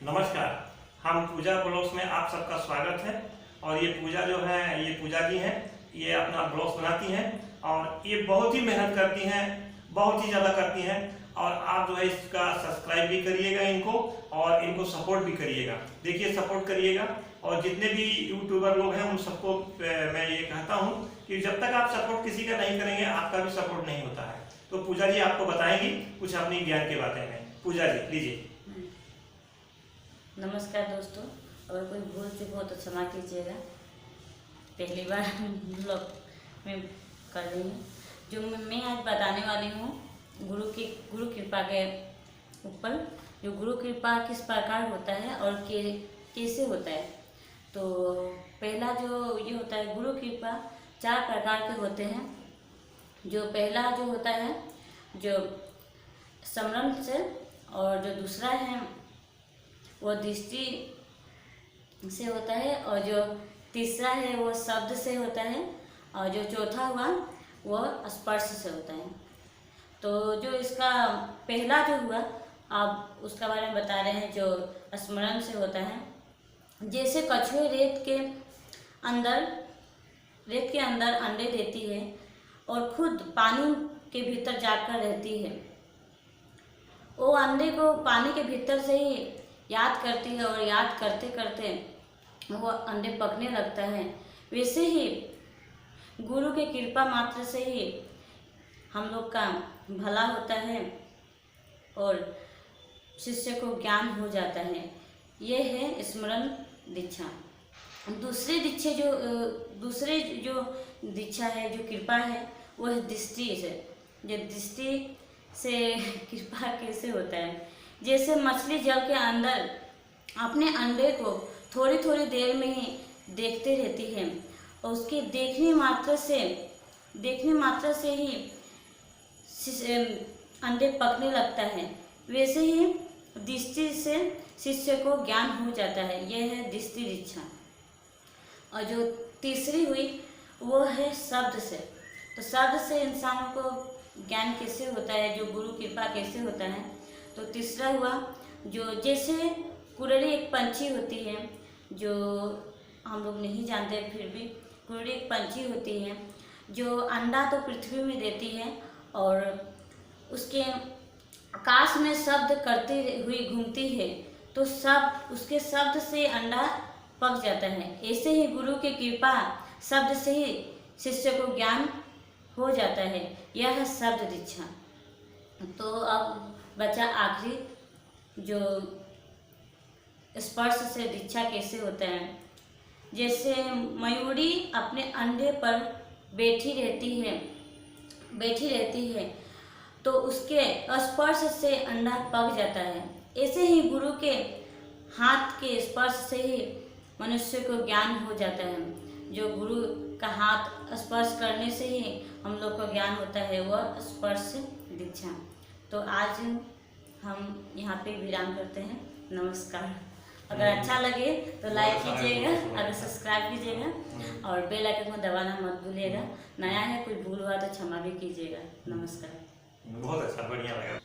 नमस्कार। हम पूजा ब्लॉग्स में आप सबका स्वागत है। और ये पूजा जो है, ये पूजा जी हैं, ये अपना ब्लॉग्स बनाती हैं और ये बहुत ही मेहनत करती हैं, बहुत ही ज़्यादा करती हैं। और आप जो है इसका सब्सक्राइब भी करिएगा इनको, और इनको सपोर्ट भी करिएगा। देखिए, सपोर्ट करिएगा। और जितने भी यूट्यूबर लोग हैं उन सबको मैं ये कहता हूँ कि जब तक आप सपोर्ट किसी का नहीं करेंगे, आपका भी सपोर्ट नहीं होता है। तो पूजा जी आपको बताएंगी कुछ अपनी ज्ञान की बातें हैं। पूजा जी लीजिए। नमस्कार दोस्तों, अगर कोई भूल चूक हो तो क्षमा कीजिएगा। पहली बार ब्लॉग में कर रही हूँ। जो मैं आज बताने वाली हूँ गुरु कृपा के ऊपर, जो गुरु कृपा किस प्रकार होता है और कैसे होता है। तो पहला जो ये होता है, गुरु कृपा 4 प्रकार के होते हैं। जो पहला जो होता है जो स्मरण से, और जो दूसरा है वो दृष्टि से होता है, और जो तीसरा है वो शब्द से होता है, और जो चौथा हुआ वो स्पर्श से होता है। तो जो इसका पहला जो हुआ, आप उसका बारे में बता रहे हैं। जो स्मरण से होता है, जैसे कछुए रेत के अंदर अंडे देती है और खुद पानी के भीतर जाकर रहती है। वो अंडे को पानी के भीतर से ही याद करती है, और याद करते करते वो अंडे पकने लगता है। वैसे ही गुरु के कृपा मात्र से ही हम लोग का भला होता है और शिष्य को ज्ञान हो जाता है। ये है स्मरण दीक्षा। दूसरे जो दीक्षा है, जो कृपा है, वो है दृष्टि से। जो दृष्टि से कृपा कैसे होता है, जैसे मछली जल के अंदर अपने अंडे को थोड़ी थोड़ी देर में ही देखते रहती है, और उसके देखने मात्र से ही अंडे पकने लगता है। वैसे ही दृष्टि से शिष्य को ज्ञान हो जाता है। यह है दृष्टि दीक्षा। और जो तीसरी हुई वो है शब्द से। तो शब्द से इंसान को ज्ञान कैसे होता है, जो गुरु कृपा कैसे होता है। तो तीसरा हुआ, जो जैसे कुरड़ी एक पंछी होती है, जो हम लोग नहीं जानते, फिर भी कुरड़ी एक पंछी होती है जो अंडा तो पृथ्वी में देती है, और उसके आकाश में शब्द करती हुई घूमती है, तो उसके शब्द से अंडा पक जाता है। ऐसे ही गुरु की कृपा शब्द से ही शिष्य को ज्ञान हो जाता है। यह है शब्द दीक्षा। तो अब बचा आखिरी, जो स्पर्श से दीक्षा कैसे होता है। जैसे मयूरी अपने अंडे पर बैठी रहती है तो उसके स्पर्श से अंडा पक जाता है। ऐसे ही गुरु के हाथ के स्पर्श से ही मनुष्य को ज्ञान हो जाता है। जो गुरु का हाथ स्पर्श करने से ही हम लोग को ज्ञान होता है, वह स्पर्श दीक्षा। तो आज हम यहाँ पे विराम करते हैं। नमस्कार। अगर अच्छा लगे तो लाइक कीजिएगा, अगर सब्सक्राइब कीजिएगा, और बेल आइकन को दबाना मत भूलिएगा। नया है, कोई भूल हुआ तो क्षमा भी कीजिएगा। नमस्कार। बहुत अच्छा, बढ़िया लगा।